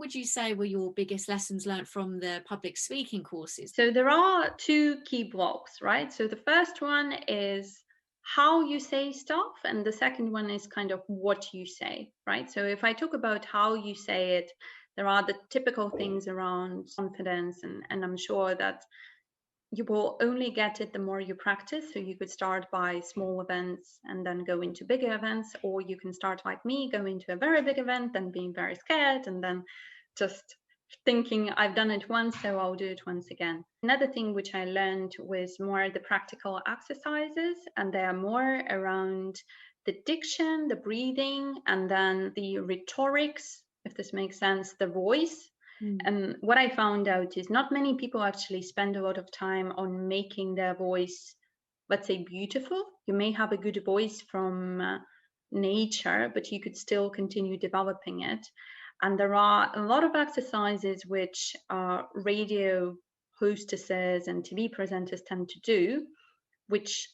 would you say were your biggest lessons learned from the public speaking courses? So there are two key blocks, right? So the first one is how you say stuff, and the second one is kind of what you say, right? So if I talk about how you say it, there are the typical things around confidence, and I'm sure that you will only get it the more you practice. So you could start by small events and then go into bigger events, or you can start like me, go into a very big event, then being very scared, and then just thinking I've done it once, so I'll do it once again. Another thing which I learned was more the practical exercises, and they are more around the diction, the breathing, and then the rhetorics, if this makes sense, the voice. And what I found out is not many people actually spend a lot of time on making their voice, let's say, beautiful. You may have a good voice from nature, but you could still continue developing it. And there are a lot of exercises which radio hostesses and TV presenters tend to do, which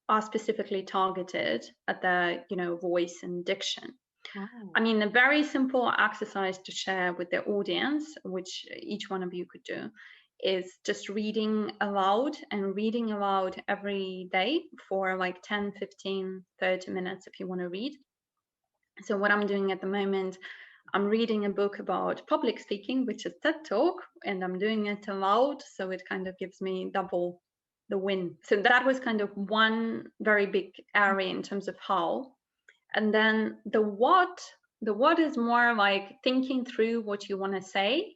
are specifically targeted at their, voice and diction. Wow. I mean, a very simple exercise to share with the audience, which each one of you could do, is just reading aloud and reading aloud every day for like 10, 15, 30 minutes if you want to read. So what I'm doing at the moment, I'm reading a book about public speaking, which is TED Talk, and I'm doing it aloud, so it kind of gives me double the win. So that was kind of one very big area in terms of how. And then the what is more like thinking through what you want to say,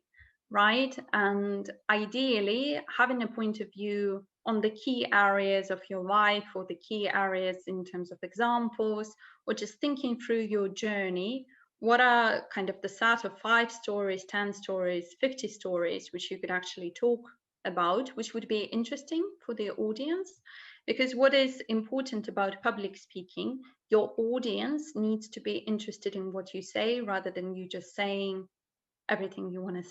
right? And ideally having a point of view on the key areas of your life, or the key areas in terms of examples, or just thinking through your journey. What are kind of the set of 5 stories, 10 stories, 50 stories, which you could actually talk about, which would be interesting for the audience? Because what is important about public speaking, your audience needs to be interested in what you say rather than you just saying everything you want to say.